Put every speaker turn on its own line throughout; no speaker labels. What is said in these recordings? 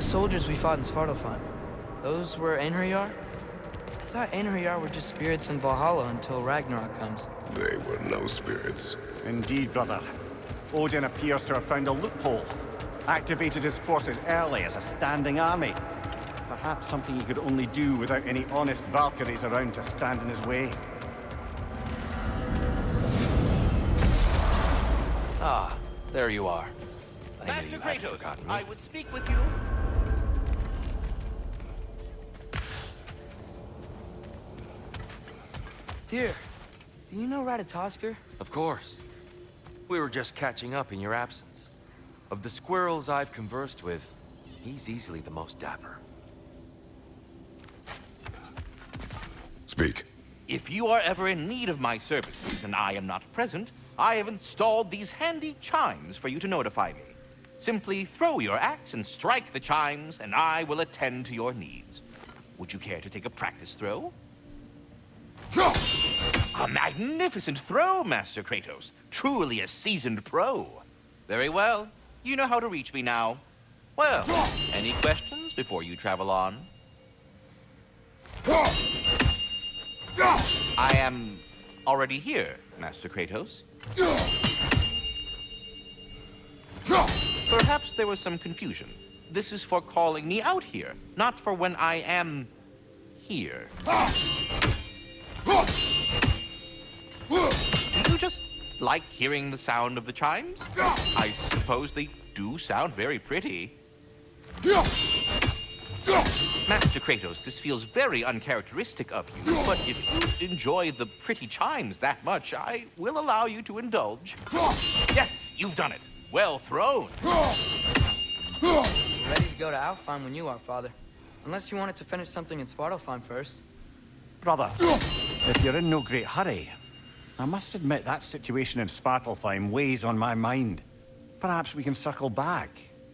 soldiers we fought in Svartalfheim, those were Einherjar? I thought Einherjar were just spirits in Valhalla until Ragnarok comes.
They were no spirits.
Indeed, brother. Odin appears to have found a loophole. Activated his forces early as a standing army. Perhaps something he could only do without any honest Valkyries around to stand in his way.
Ah, there you are. I knew
Master
you hadn't
Kratos,
forgotten me.
I would speak with you.
Dear, do you know Ratatoskr?
Of course. We were just catching up in your absence. Of the squirrels I've conversed with, he's easily the most dapper.
Speak.
If you are ever in need of my services and I am not present, I have installed these handy chimes for you to notify me. Simply throw your axe and strike the chimes, and I will attend to your needs. Would you care to take a practice throw? A magnificent throw, Master Kratos. Truly a seasoned pro. Very well. You know how to reach me now. Well, any questions before you travel on? I am already here, Master Kratos. Perhaps there was some confusion. This is for calling me out here, not for when I am here. Do you just like hearing the sound of the chimes? I suppose they do sound very pretty. Master Kratos, this feels very uncharacteristic of you, but if you enjoy the pretty chimes that much, I will allow you to indulge. Yes, you've done it. Well thrown.
Ready to go to Alfheim when you are, Father. Unless you wanted to finish something in Svartalfheim first.
Brother, if you're in no great hurry, I must admit that situation in Svartalfheim weighs on my mind. Perhaps we can circle back.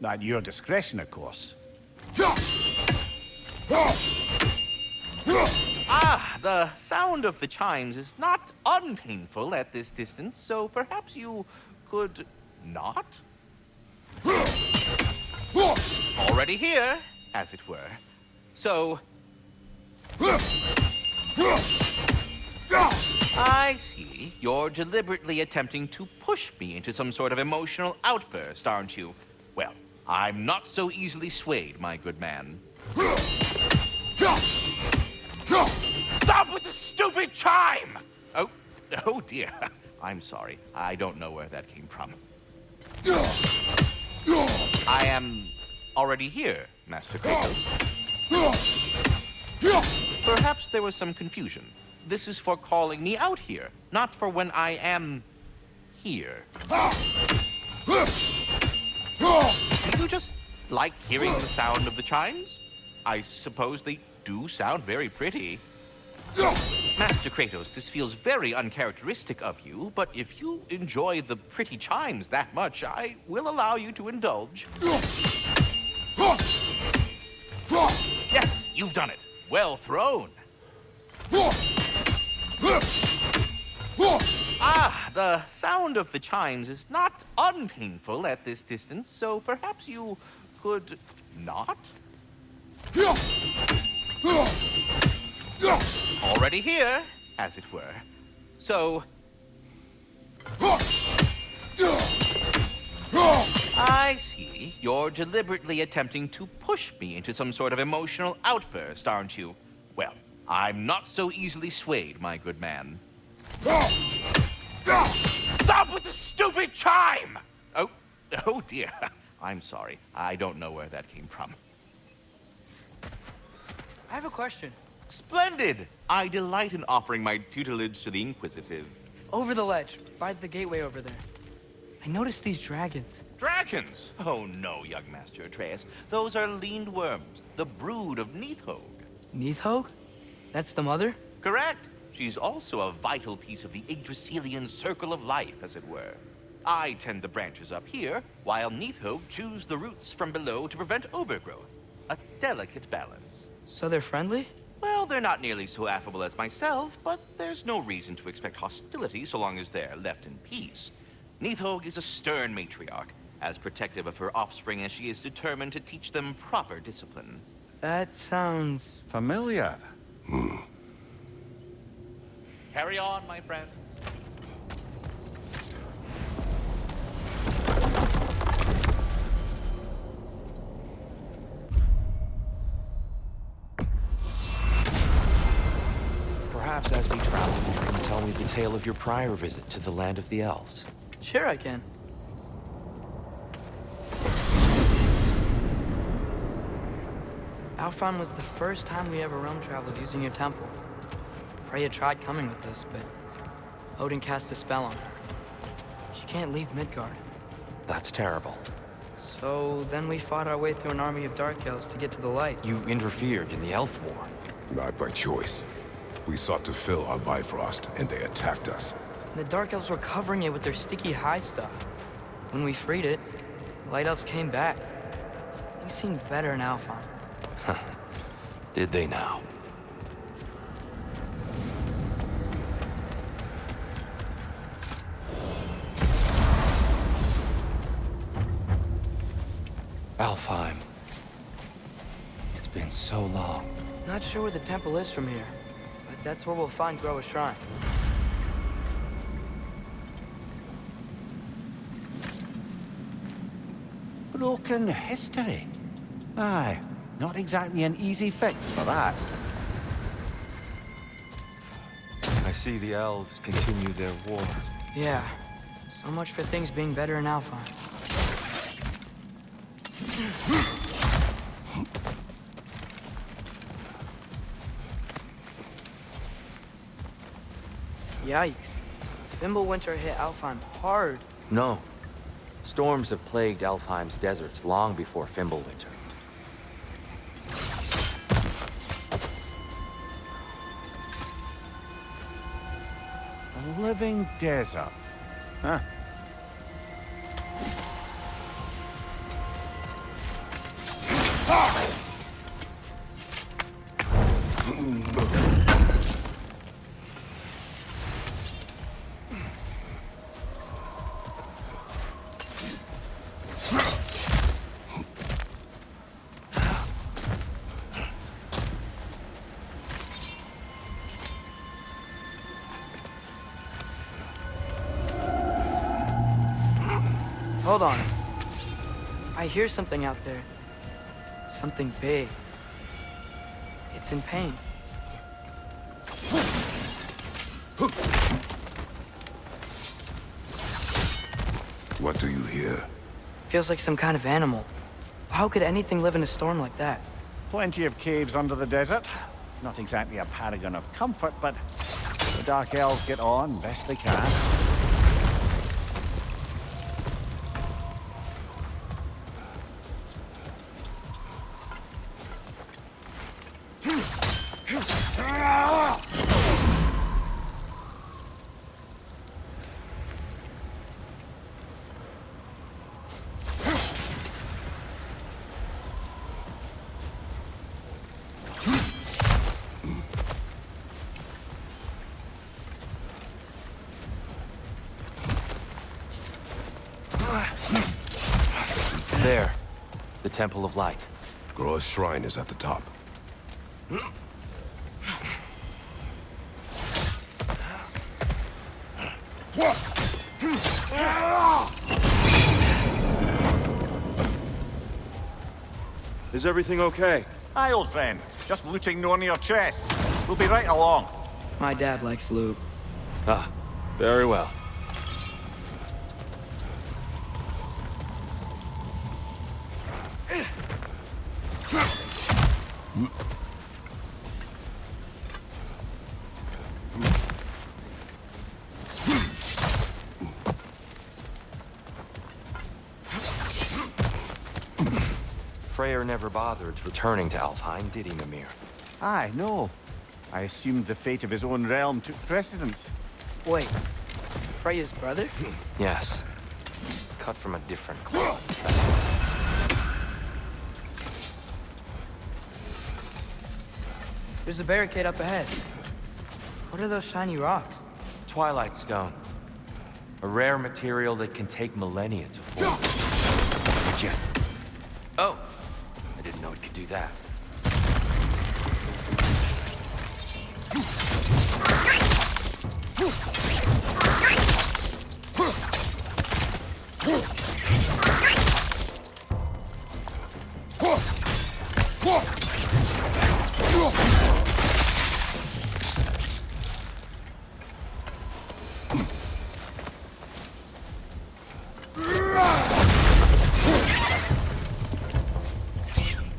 At your discretion, of course.
Ah, the sound of the chimes is not unpainful at this distance, so perhaps you could not? Already here, as it were. So... I see. You're deliberately attempting to push me into some sort of emotional outburst, aren't you? Well, I'm not so easily swayed, my good man. Stop with the stupid chime! Oh dear. I'm sorry. I don't know where that came from. I am already here, Master Kratos. Perhaps there was some confusion. This is for calling me out here, not for when I am here. Do you just like hearing the sound of the chimes? I suppose they do sound very pretty. Master Kratos, this feels very uncharacteristic of you, but if you enjoy the pretty chimes that much, I will allow you to indulge. Yes, you've done it. Well thrown. Ah, the sound of the chimes is not unpainful at this distance, so perhaps you could not? Already here, as it were. So... I see. You're deliberately attempting to push me into some sort of emotional outburst, aren't you? Well, I'm not so easily swayed, my good man. Stop with the stupid chime! Oh dear. I'm sorry. I don't know where that came from.
I have a question.
Splendid! I delight in offering my tutelage to the inquisitive.
Over the ledge, by the gateway over there. I noticed these dragons.
Dragons? Oh no, young Master Atreus. Those are leaned worms, the brood of Nidhogg.
Nidhogg? That's the mother?
Correct. She's also a vital piece of the Yggdrasilian circle of life, as it were. I tend the branches up here, while Nidhogg chews the roots from below to prevent overgrowth. A delicate balance.
So they're friendly?
Well, they're not nearly so affable as myself, but there's no reason to expect hostility so long as they're left in peace. Nidhogg is a stern matriarch, as protective of her offspring as she is determined to teach them proper discipline.
That sounds...
Familiar.
Carry on, my friend.
Perhaps as we travel, you can tell me the tale of your prior visit to the land of the elves.
Sure I can. Alfheim was the first time we ever realm traveled using your temple. Freya tried coming with us, but Odin cast a spell on her. She can't leave Midgard.
That's terrible.
So then we fought our way through an army of dark elves to get to the light.
You interfered in the Elf War.
Not by choice. We sought to fill our Bifrost, and they attacked us.
The dark elves were covering it with their sticky hive stuff. When we freed it, the light elves came back. They seemed better in Alfheim.
Did they now? Alfheim. It's been so long.
Not sure where the temple is from here, but that's where we'll find Groa's shrine.
Broken history. Aye, not exactly an easy fix for that.
I see the elves continue their war.
Yeah, so much for things being better in Alfheim. Yikes. Fimbulwinter hit Alfheim hard.
No. Storms have plagued Alfheim's deserts long before Fimbulwinter.
A living desert. Huh.
Hold on. I hear something out there. Something big. It's in pain.
What do you hear?
Feels like some kind of animal. How could anything live in a storm like that?
Plenty of caves under the desert. Not exactly a paragon of comfort, but the Dark Elves get on best they can.
There. The Temple of Light.
Groa's shrine is at the top.
Is everything okay?
Hi, old friend. Just looting one of your chests. We'll be right along.
My dad likes loot.
Ah, very well. Freyr never bothered returning to Alfheim, did he, Mimir?
Aye, no. I assumed the fate of his own realm took precedence.
Wait, Freya's brother?
Yes. Cut from a different cloth.
There's a barricade up ahead. What are those shiny rocks?
Twilight Stone. A rare material that can take millennia to form. that.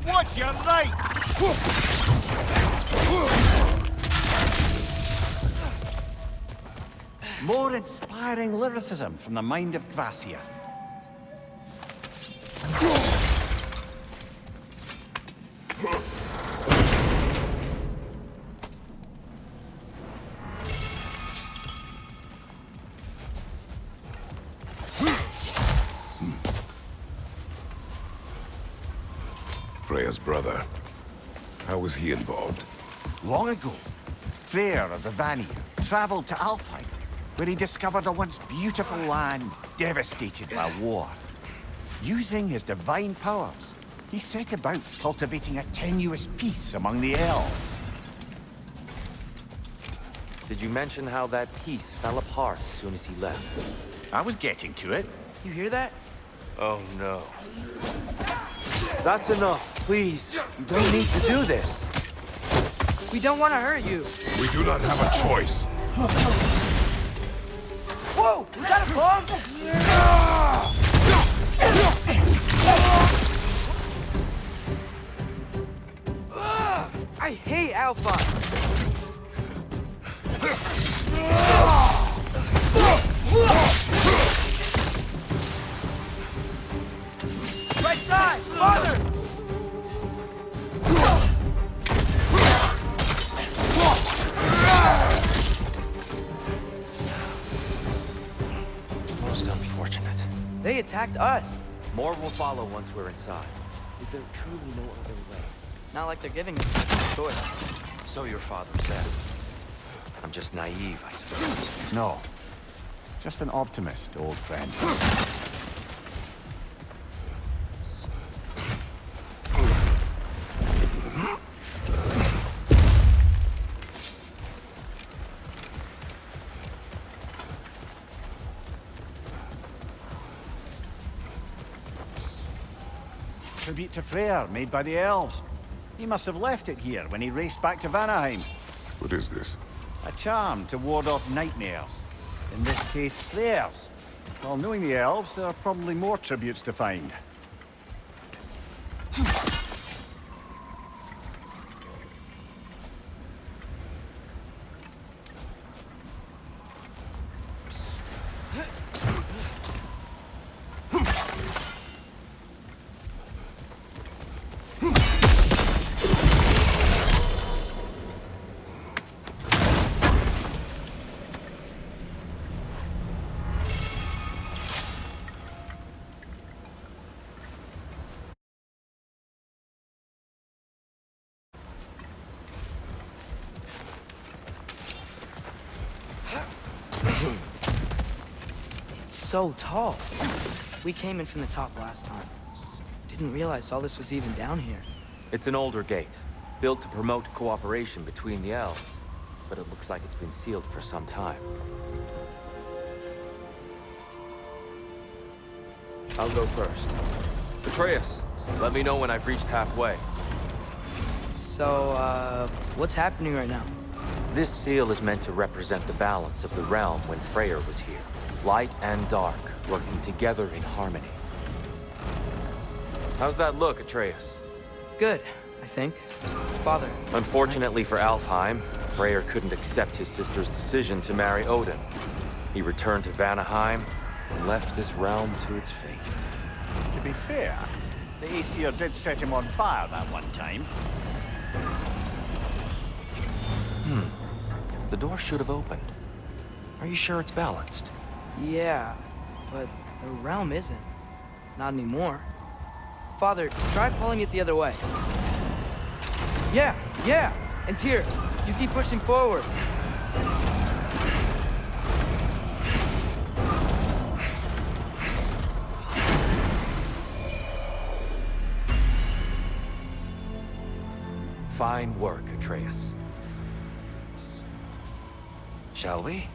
Watch your right! More inspiring lyricism from the mind of Gracia.
Freya's brother. How was he involved?
Long ago, Freyr of the Vanir traveled to Alfheim, where he discovered a once beautiful land devastated by war. Using his divine powers, he set about cultivating a tenuous peace among the elves.
Did you mention how that piece fell apart as soon as he left?
I was getting to it.
You hear that?
Oh no. That's enough, please. You don't need to do this.
We don't want to hurt you.
We do not have a choice.
Whoa! We got a bomb! I hate Alpha. Right side! Father!
Most unfortunate.
They attacked us.
More will follow once we're inside. Is there truly no other way?
Not like they're giving us a choice.
So your father said. I'm just naive, I suppose.
No. Just an optimist, old friend. Tribute to Freyr, made by the elves. He must have left it here when he raced back to Vanaheim.
What is this?
A charm to ward off nightmares. In this case, Freyr's. Well, knowing the elves, there are probably more tributes to find.
So tall. We came in from the top last time. Didn't realize all this was even down here.
It's an older gate, built to promote cooperation between the elves. But it looks like it's been sealed for some time. I'll go first. Atreus, let me know when I've reached halfway.
So, what's happening right now?
This seal is meant to represent the balance of the realm when Freyr was here. Light and dark, working together in harmony. How's that look, Atreus?
Good, I think. Father.
Unfortunately for Alfheim, Freyr couldn't accept his sister's decision to marry Odin. He returned to Vanaheim and left this realm to its fate.
To be fair, the Aesir did set him on fire that one time.
The door should have opened. Are you sure it's balanced?
Yeah, but the realm isn't. Not anymore. Father, try pulling it the other way. Yeah! And Tyr, you keep pushing forward.
Fine work, Atreus. Shall we?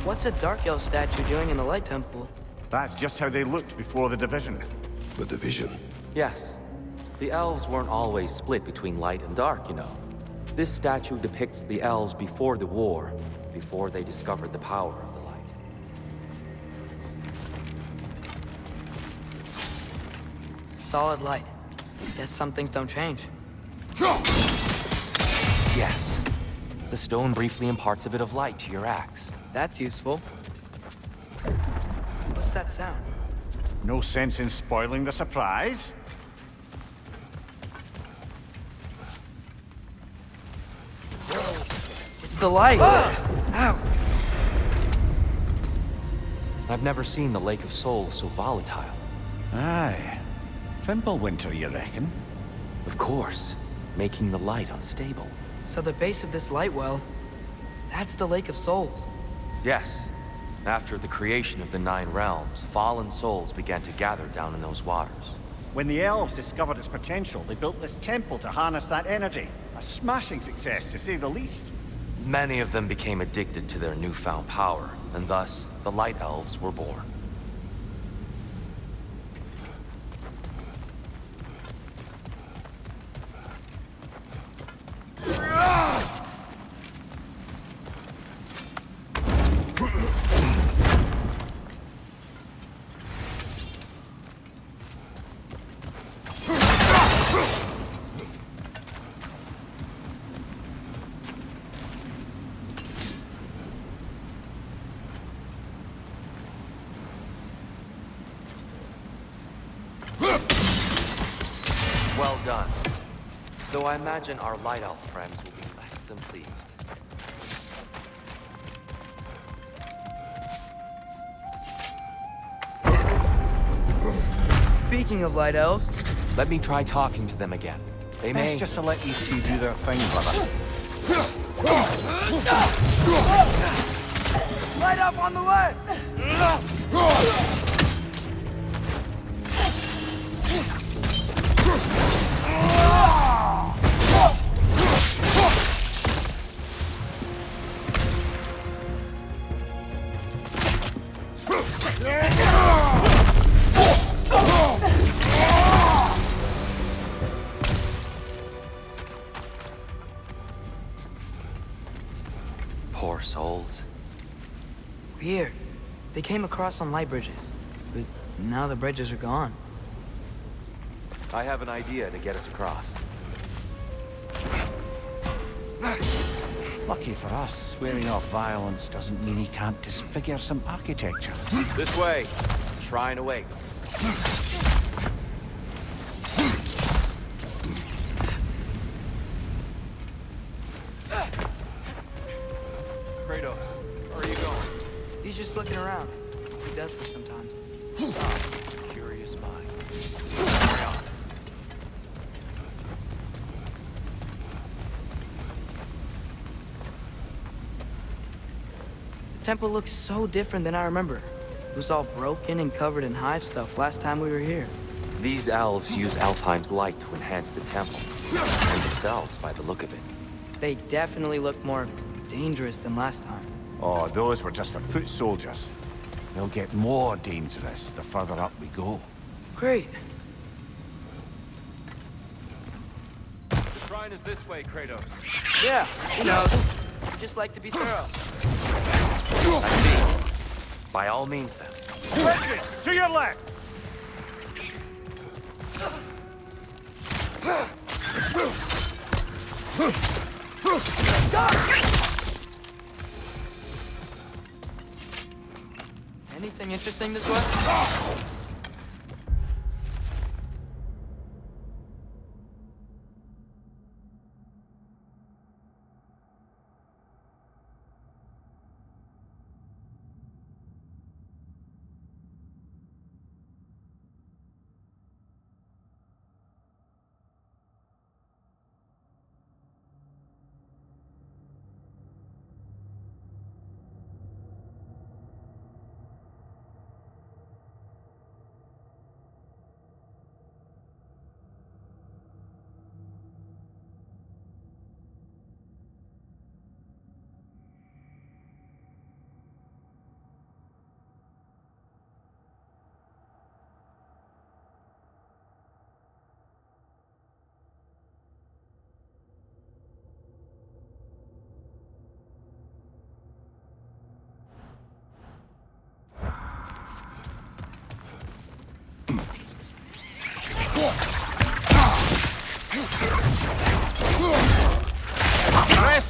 What's a Dark Elf statue doing in the Light Temple?
That's just how they looked before the division.
The division.
Yes. The elves weren't always split between light and dark, you know. This statue depicts the elves before the war, before they discovered the power of the light.
Solid light. Guess some things don't change.
Yes. The stone briefly imparts a bit of light to your axe.
That's useful. What's that sound?
No sense in spoiling the surprise.
It's the light! Ow!
I've never seen the Lake of Souls so volatile.
Aye. Fimbulwinter, you reckon?
Of course, making the light unstable.
So the base of this light well, that's the Lake of Souls.
Yes. After the creation of the Nine Realms, fallen souls began to gather down in those waters.
When the elves discovered its potential, they built this temple to harness that energy. A smashing success, to say the least.
Many of them became addicted to their newfound power, and thus, the Light Elves were born. Well done. Though I imagine our Light Elf friends will be less than pleased.
Speaking of light elves,
Let me try talking to them again. They may...
Best just to let these two do their thing, brother.
light up on the left!
Poor souls.
Weird. They came across on light bridges, but now the bridges are gone.
I have an idea to get us across.
Lucky for us, swearing off violence doesn't mean he can't disfigure some architecture.
This way. Shrine awaits. Kratos, where are you going?
He's just looking around. He does this sometimes.
Curious mind. Carry on.
The temple looks so different than I remember. It was all broken and covered in hive stuff last time we were here.
These elves use Alfheim's light to enhance the temple, and themselves by the look of it.
They definitely look more dangerous than last time.
Oh, those were just the foot soldiers. They'll get more dangerous the further up we go.
Great.
The shrine is this way, Kratos.
Yeah, who knows? We just like to be thorough.
I see. By all means, then.
Quickly, to your left!
Anything interesting this way?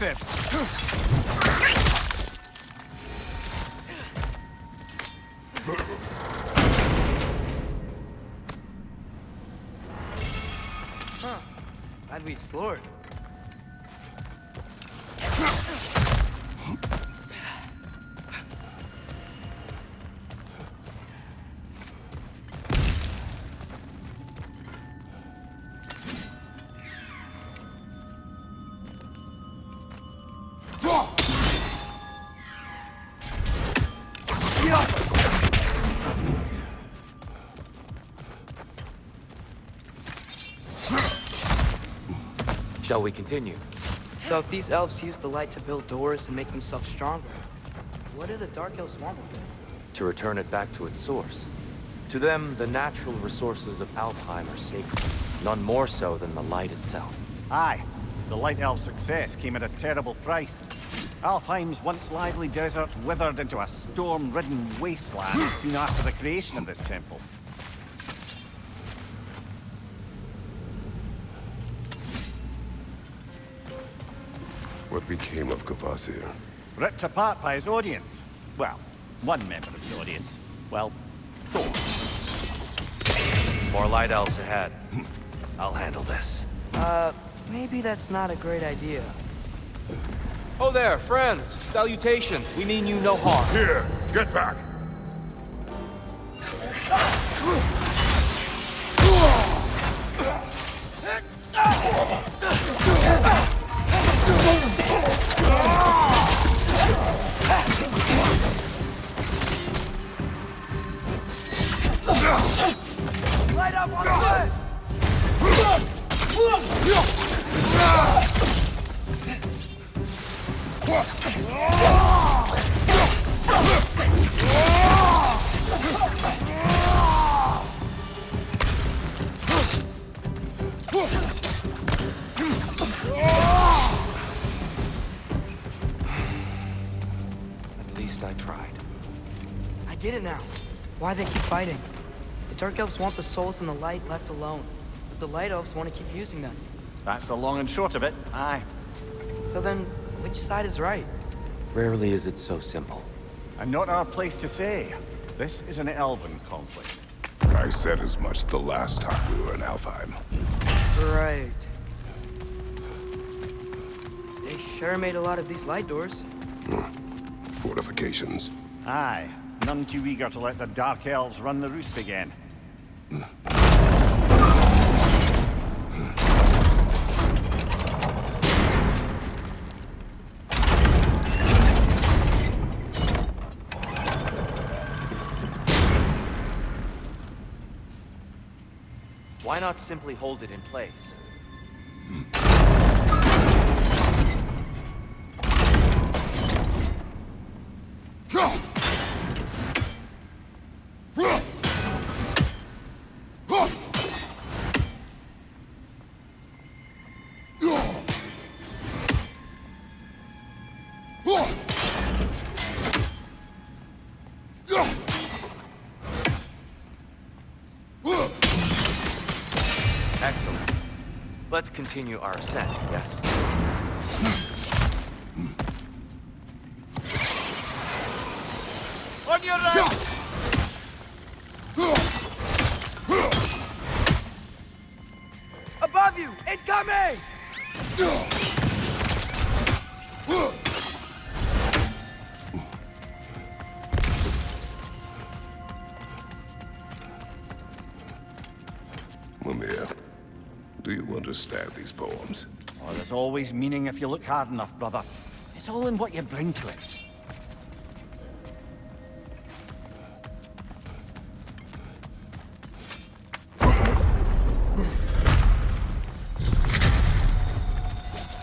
impressive!
Glad we explored.
Shall we continue?
So if these elves use the light to build doors and make themselves stronger, what do the Dark Elves want with it?
To return it back to its source. To them, the natural resources of Alfheim are sacred, none more so than the light itself.
Aye, the Light Elf's success came at a terrible price. Alfheim's once lively desert withered into a storm-ridden wasteland soon after the creation of this temple.
What became of Kvasir?
Ripped apart by his audience. Well, one member of his audience. Well, four.
More light elves ahead. I'll handle this.
Maybe that's not a great idea.
Oh there, friends! Salutations! We mean you no harm.
Here, get back!
Light up on the way!
At least I tried.
I get it now. Why they keep fighting. The Dark Elves want the souls and the light left alone. But the Light Elves want to keep using them.
That's the long and short of it. Aye.
So then, which side is right?
Rarely is it so simple.
And not our place to say. This is an elven conflict.
I said as much the last time we were in Alfheim.
Right. They sure made a lot of these light doors.
Fortifications.
Aye. None too eager to let the Dark Elves run the roost again.
Why not simply hold it in place? Excellent. Let's continue our ascent, yes?
On your right!
Above you! Incoming!
Mimir, do you understand these poems?
Oh, there's always meaning if you look hard enough, brother. It's all in what you bring to it.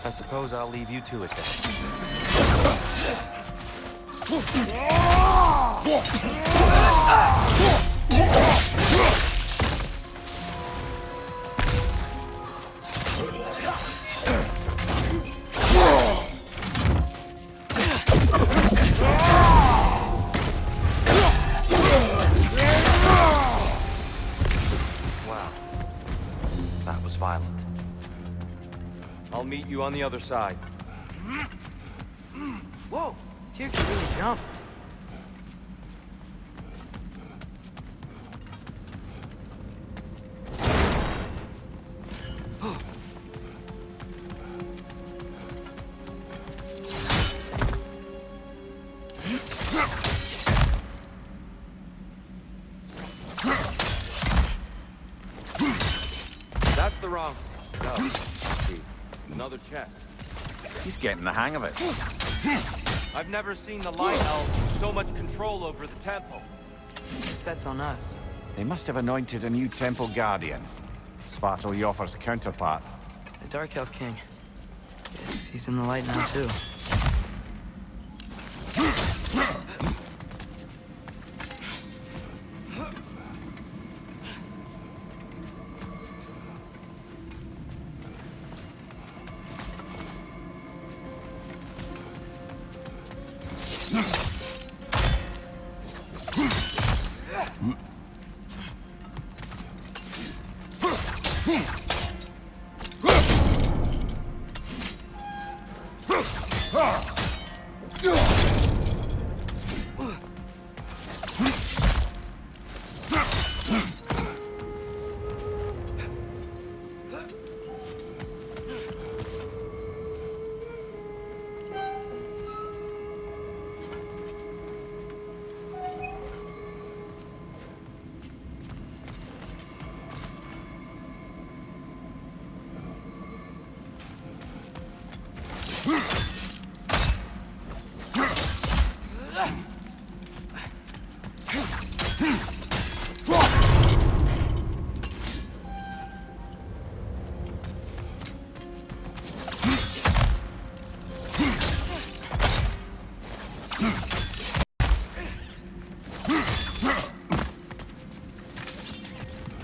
I suppose I'll leave you to it then. Wow. That was violent. I'll meet you on the other side.
Whoa! Tyr can really jump.
That's the wrong... No. See, another chest.
He's getting the hang of it.
I've never seen the Light Elves with so much control over the temple.
Guess that's on us.
They must have anointed a new temple guardian. Svartal Jofr's counterpart.
The Dark Elf King. Yes, he's in the light now, too.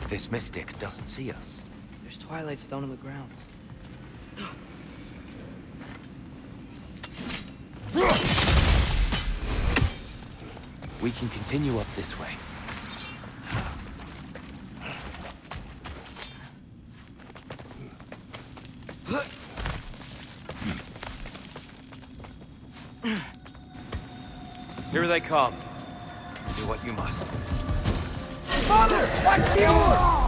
This mystic doesn't see us.
There's Twilight Stone on the ground.
We can continue up this way. Here they come. Do what you must.
Father! Watch the oar!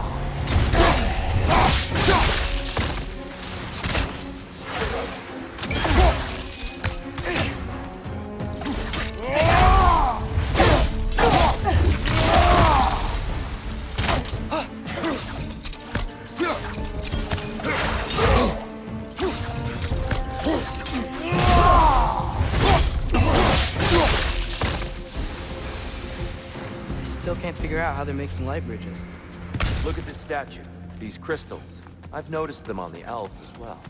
Still can't figure out how they're making light bridges.
Look at this statue. These crystals. I've noticed them on the elves as well.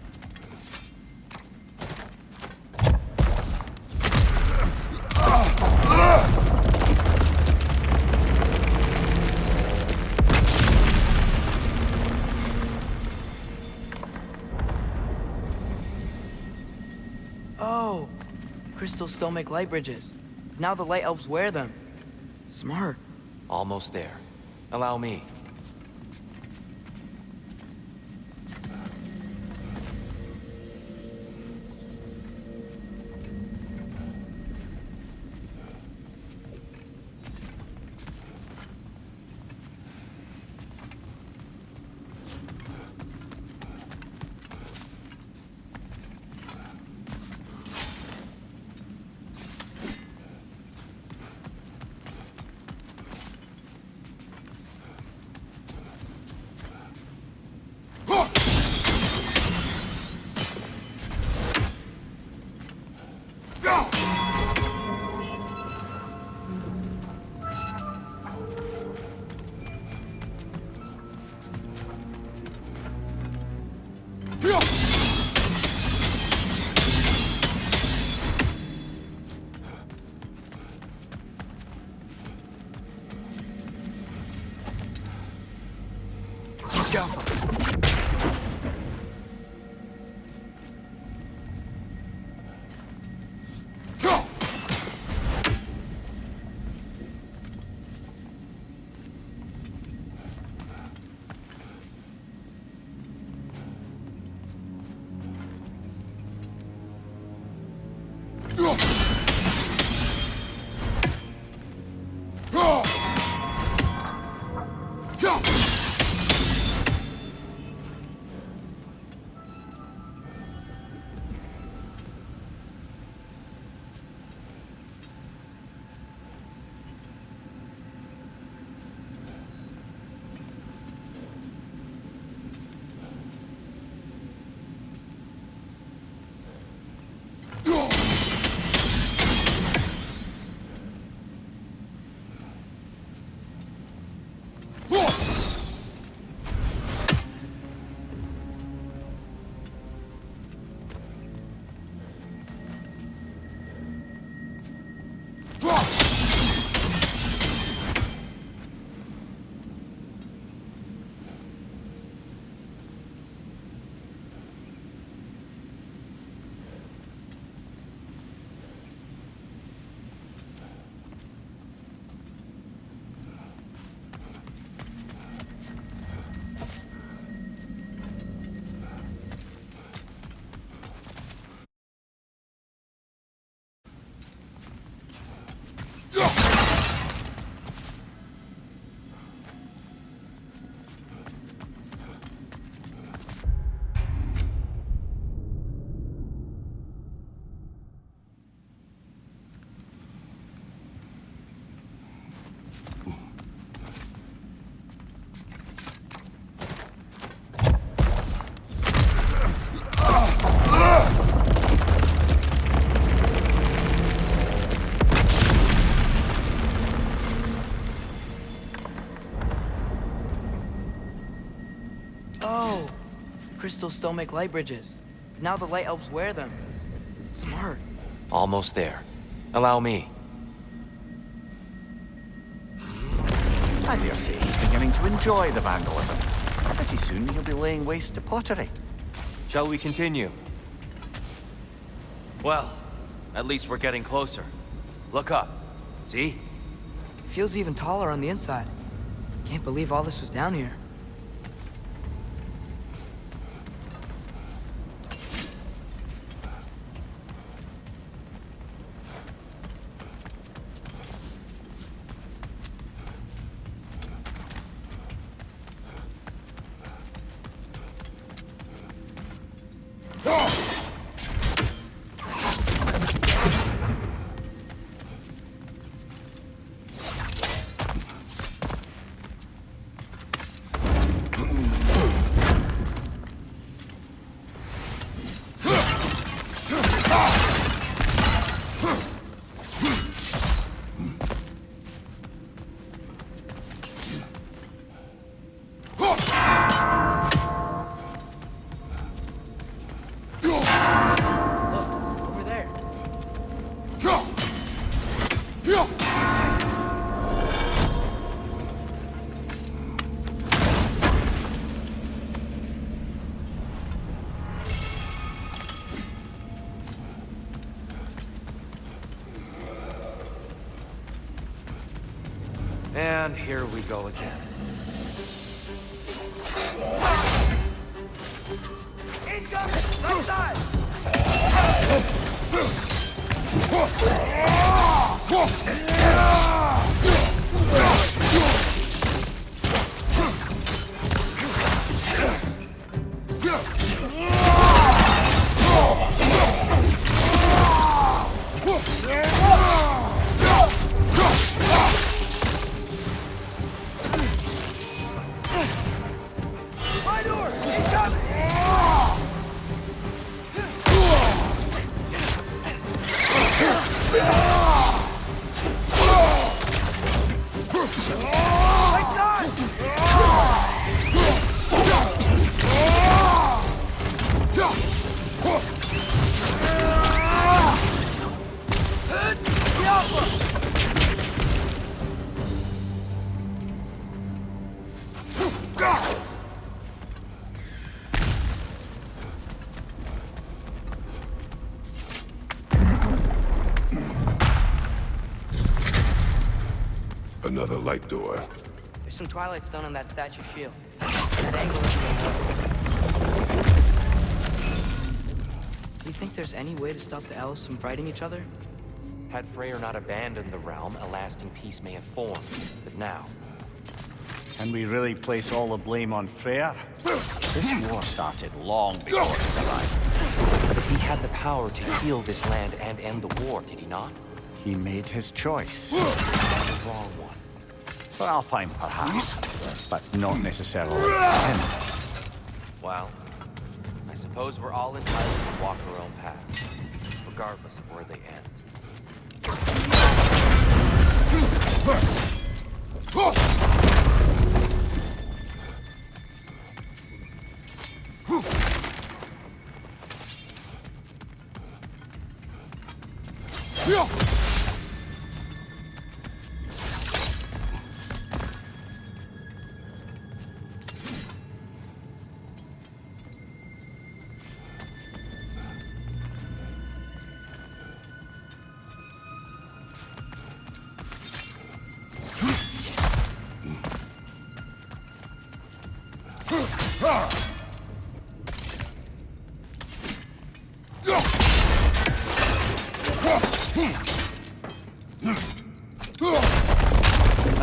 Oh! The crystals still make light bridges. Now the light elves wear them. Smart.
Almost there. Allow me.
crystals still make light bridges. Now the light elves wear them. Smart.
Almost there. Allow me.
I dare say he's beginning to enjoy the vandalism. Pretty soon he'll be laying waste to pottery.
Shall we continue? Well, at least we're getting closer. Look up. See?
Feels even taller on the inside. Can't believe all this was down here. Over there.
And here we go again.
Another light door.
There's some Twilight Stone on that statue shield. That angle is Do you think there's any way to stop the elves from fighting each other?
Had Freyr not abandoned the realm, a lasting peace may have formed. But now,
Can we really place all the blame on Freyr? This war started long before his arrival.
but he had the power to heal this land and end the war, did he not?
He made his choice.
The wrong one.
For Alfheim, perhaps, but not necessarily him.
Well, I suppose we're all entitled to walk our own path, regardless of where they end.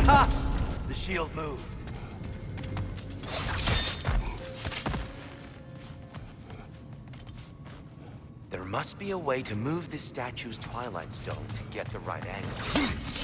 Aha! The shield moved. There must be a way to move this statue's Twilight Stone to get the right angle.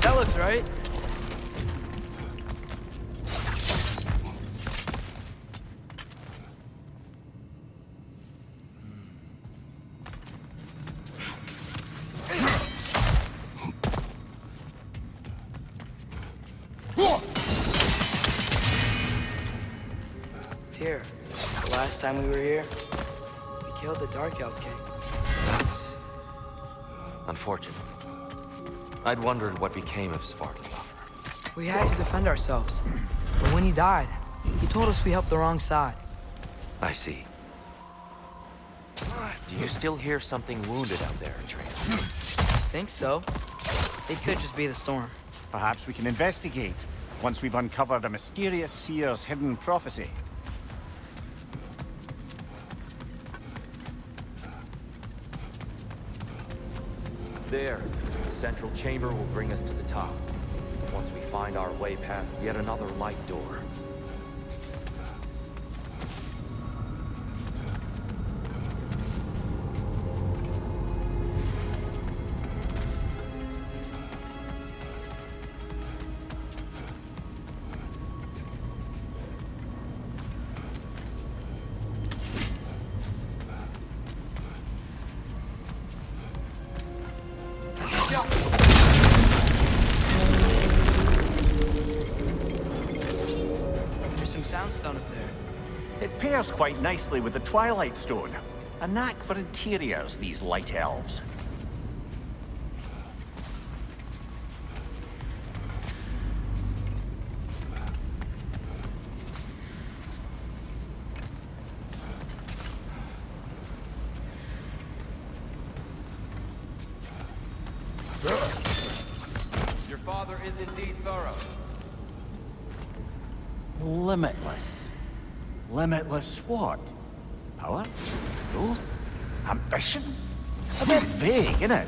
That looks right. Here, the last time we were here, we killed the Dark Elf King.
That's unfortunate. I'd wondered what became of Svartalofr.
We had to defend ourselves. But when he died, he told us we helped the wrong side.
I see. Do you still hear something wounded out there, Atreus?
Think so. It could just be the storm.
Perhaps we can investigate, once we've uncovered a mysterious seer's hidden prophecy.
There. The central chamber will bring us to the top. Once we find our way past yet another light door.
There's some soundstone up there.
It pairs quite nicely with the Twilight Stone. A knack for interiors, these light elves.
Your father is indeed thorough.
Limitless. Limitless what? Power? Growth? Ambition? A bit vague, isn't it?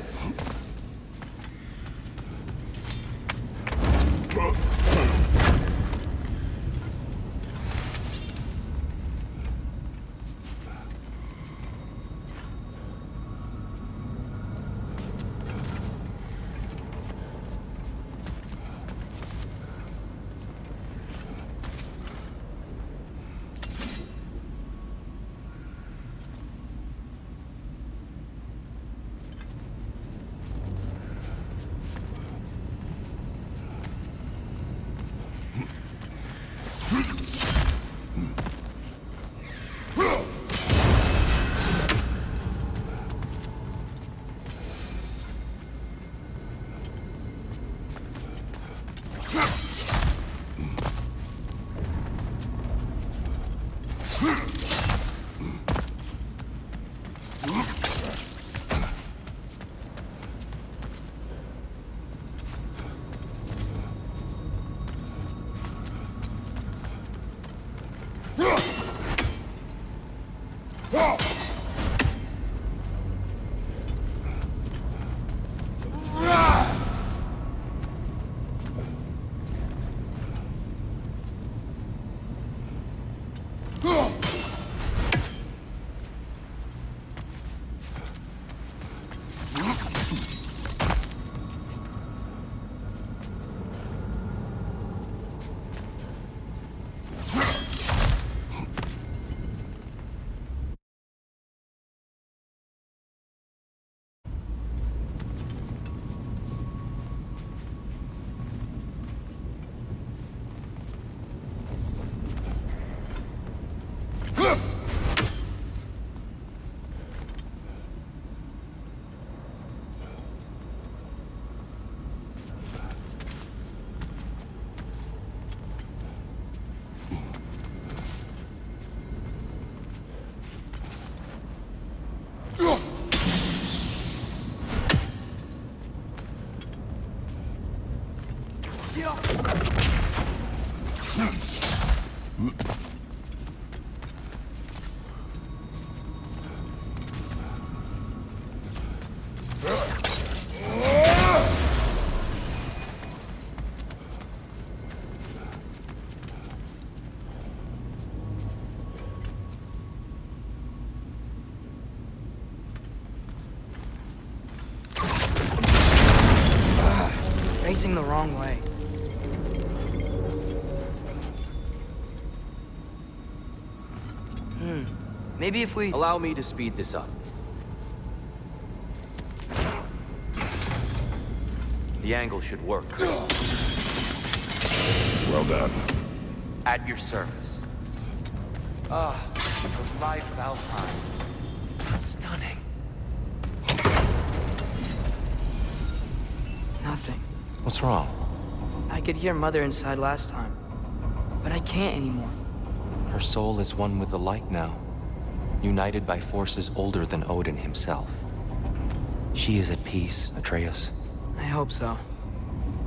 Facing the wrong way. Maybe if we...
Allow me to speed this up. The angle should work.
Well done.
At your service. Ah, the light of Alfheim. Stunning.
Nothing.
What's wrong?
I could hear Mother inside last time, but I can't anymore.
Her soul is one with the light now, united by forces older than Odin himself. She is at peace, Atreus.
I hope so.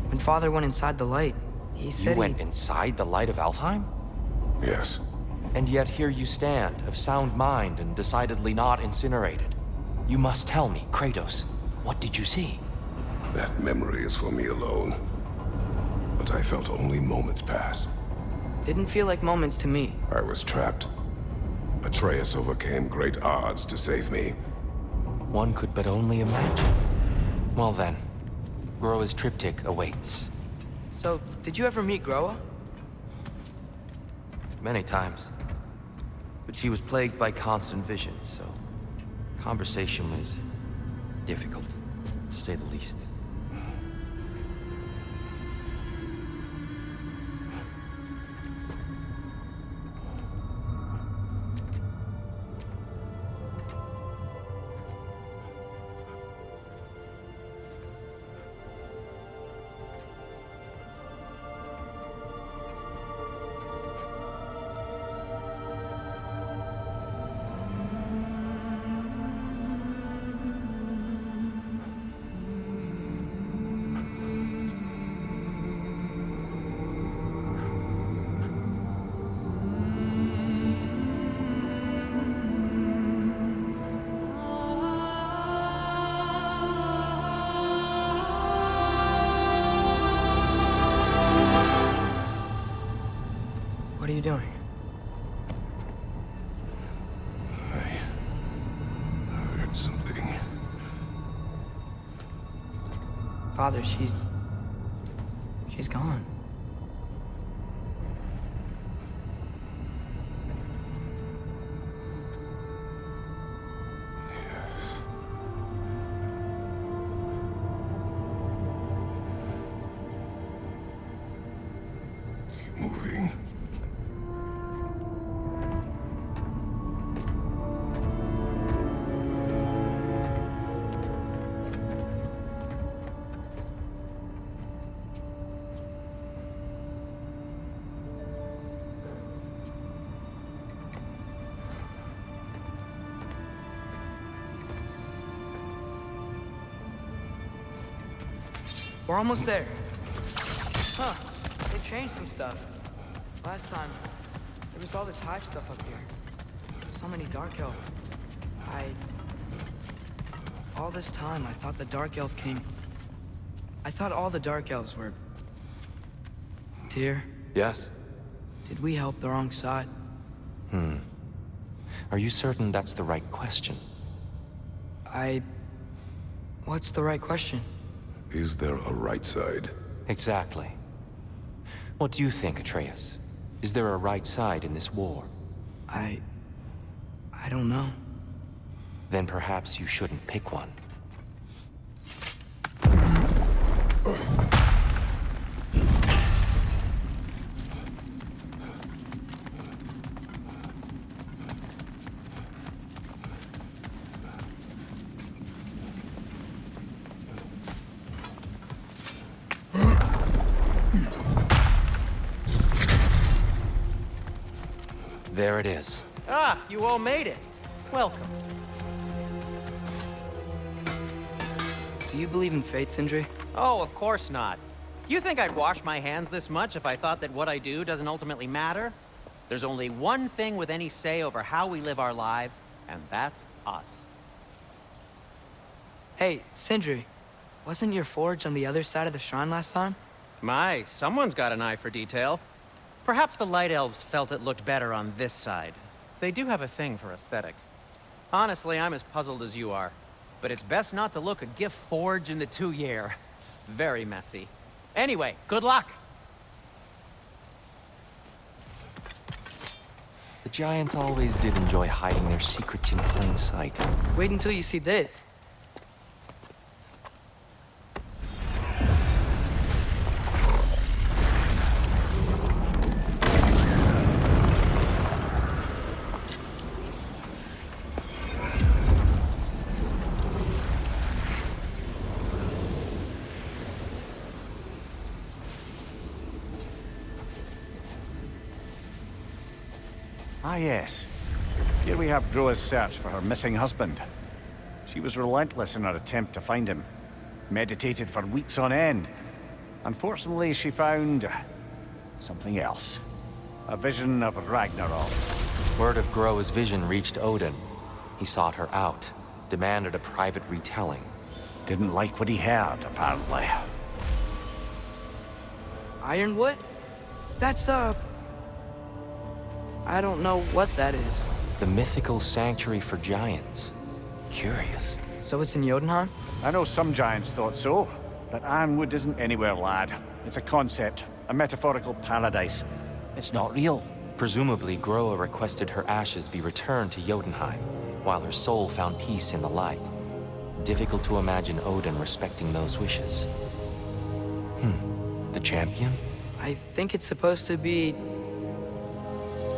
When Father went inside the light, he said
You went inside the light of Alfheim?
Yes.
And yet here you stand, of sound mind and decidedly not incinerated. You must tell me, Kratos, what did you see?
That memory is for me alone. But I felt only moments pass.
Didn't feel like moments to me.
I was trapped. Atreus overcame great odds to save me.
One could but only imagine. Well then, Groa's triptych awaits.
So, did you ever meet Groa?
Many times. But she was plagued by constant visions, so conversation was difficult, to say the least.
What are you doing?
I heard something.
Father, she's gone.
Yes. Keep moving.
We're almost there. Huh. They changed some stuff. Last time, there was all this hive stuff up here. So many Dark Elves. All this time, I thought the Dark Elf King... I thought all the Dark Elves were... Tyr,
Yes?
did we help the wrong side?
Are you certain that's the right question?
What's the right question?
Is there a right side?
Exactly. What do you think, Atreus? Is there a right side in this war?
I don't know.
Then perhaps you shouldn't pick one. There it is.
Ah, you all made it. Welcome.
Do you believe in fate, Sindri?
Oh, of course not. You think I'd wash my hands this much if I thought that what I do doesn't ultimately matter? There's only one thing with any say over how we live our lives, and that's us.
Hey, Sindri, wasn't your forge on the other side of the shrine last time?
My, someone's got an eye for detail. Perhaps the Light Elves felt it looked better on this side. They do have a thing for aesthetics. Honestly, I'm as puzzled as you are. But it's best not to look a gift forge in the 2-year. Very messy. Anyway, good luck!
The Giants always did enjoy hiding their secrets in plain sight.
Wait until you see this.
Ah, yes. Here we have Groa's search for her missing husband. She was relentless in her attempt to find him. Meditated for weeks on end. Unfortunately, she found something else. A vision of Ragnarok.
Word of Groa's vision reached Odin. He sought her out, demanded a private retelling.
Didn't like what he heard, apparently.
Ironwood? That's the... I don't know what that is.
The mythical sanctuary for giants. Curious.
So it's in Jotunheim?
I know some giants thought so, but Ironwood isn't anywhere, lad. It's a concept, a metaphorical paradise. It's not real.
Presumably, Groa requested her ashes be returned to Jotunheim, while her soul found peace in the light. Difficult to imagine Odin respecting those wishes. The champion?
I think it's supposed to be...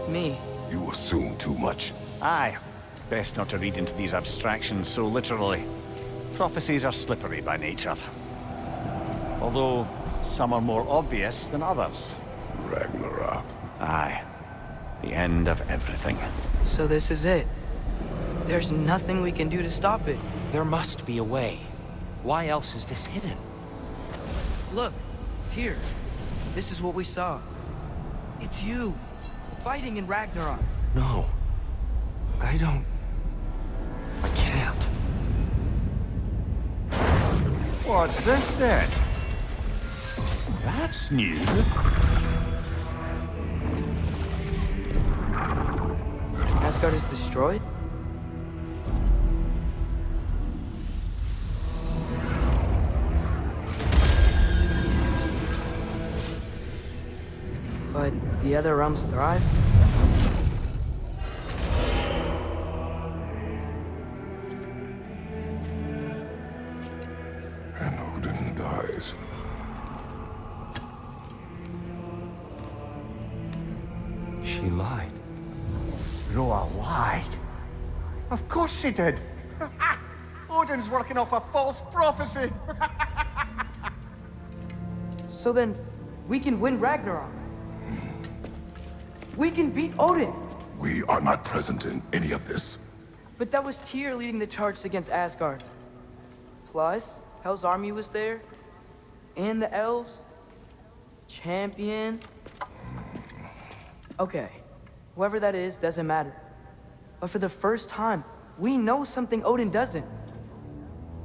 me.
You assume too much.
Aye. Best not to read into these abstractions so literally. Prophecies are slippery by nature. Although, some are more obvious than others.
Ragnarok.
Aye. The end of everything.
So this is it. There's nothing we can do to stop it.
There must be a way. Why else is this hidden?
Look, Tyr. This is what we saw. It's you. Fighting in Ragnarok.
No. I don't... I can't.
What's this then? That's new.
Asgard is destroyed? But the other realms thrive?
And Odin dies.
She lied.
Groa lied. Of course she did. Odin's working off a false prophecy.
So then, we can win Ragnarok. We can beat Odin.
We are not present in any of this.
But that was Tyr leading the charge against Asgard. Plus, Hell's army was there. And the elves. Champion. Okay. Whoever that is doesn't matter. But for the first time, we know something Odin doesn't.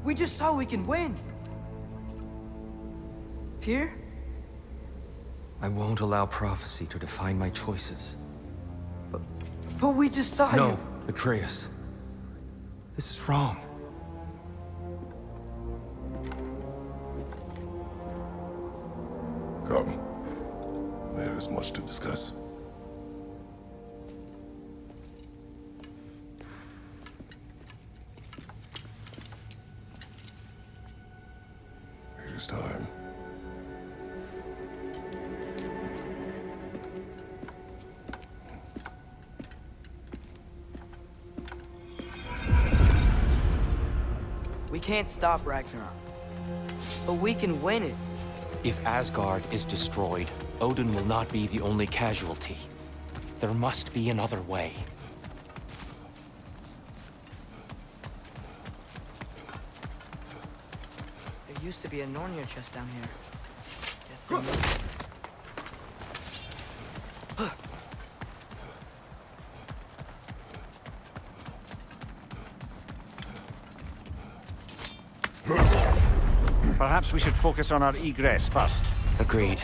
We just saw we can win. Tyr?
I won't allow prophecy to define my choices.
But we just saw
No,
you.
Atreus. This is wrong.
Come. There is much to discuss. It is time.
We can't stop Ragnarok. But we can win it.
If Asgard is destroyed, Odin will not be the only casualty. There must be another way.
There used to be a Nornir chest down here. Guess
Perhaps we should focus on our egress first.
Agreed.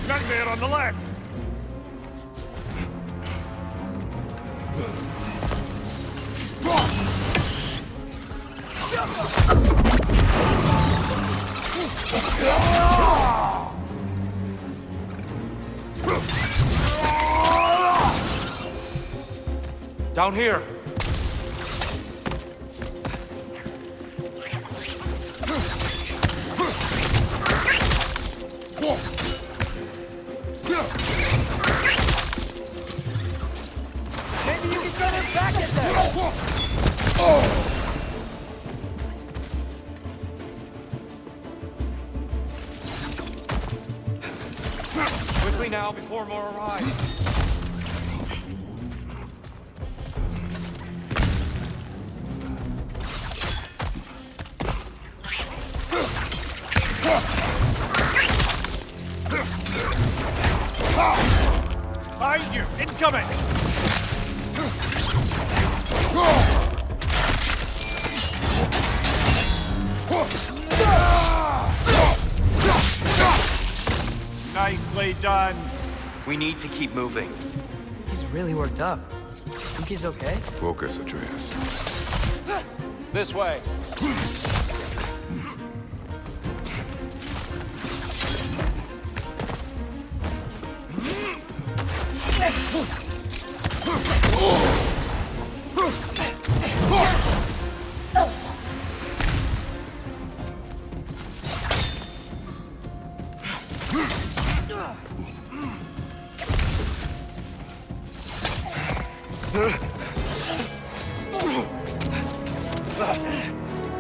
Nightmare on the left!
Down here!
Maybe you can throw them back at them!
Quickly now, before more arrive.
Behind you! Incoming! Nicely done!
We need to keep moving.
He's really worked up. Think he's okay?
Focus, Atreus.
This way.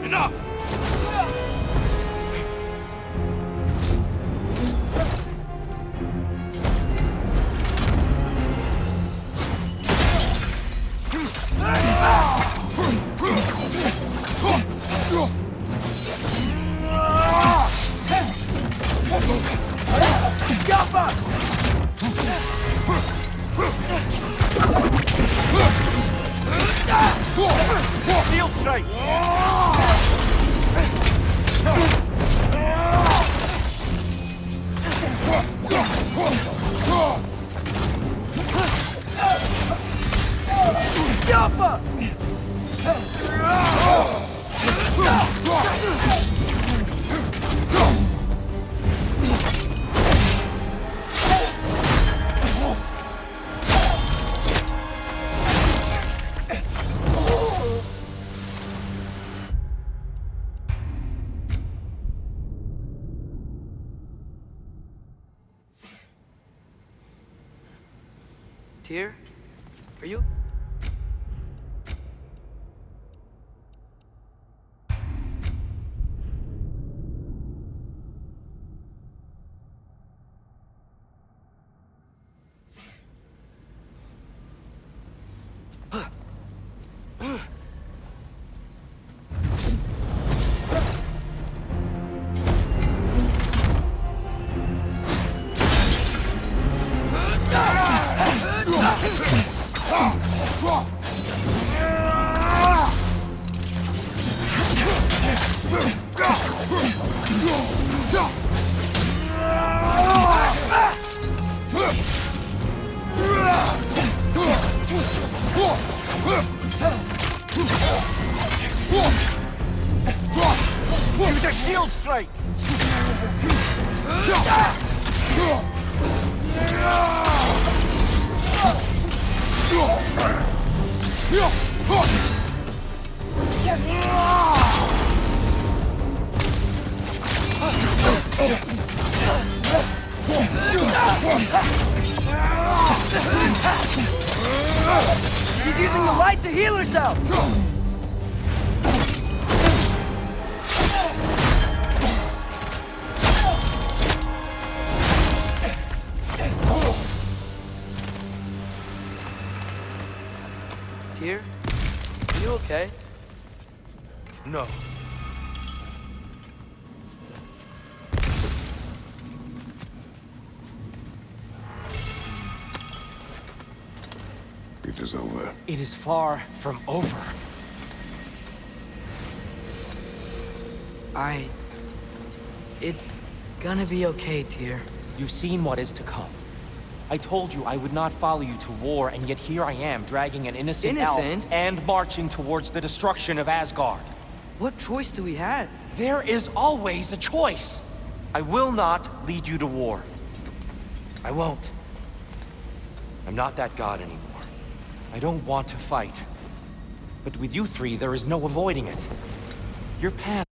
Enough! Shield strike!
Tyr? Are you? She's using the light to heal herself! Tyr? Are you okay?
No.
It is over.
It is far from over.
It's gonna be okay, Tyr.
You've seen what is to come. I told you I would not follow you to war, and yet here I am, dragging an innocent elf
Innocent?
and marching towards the destruction of Asgard.
What choice do we have?
There is always a choice.
I will not lead you to war. I won't. I'm not that god anymore.
I don't want to fight. But with you three, there is no avoiding it. Your path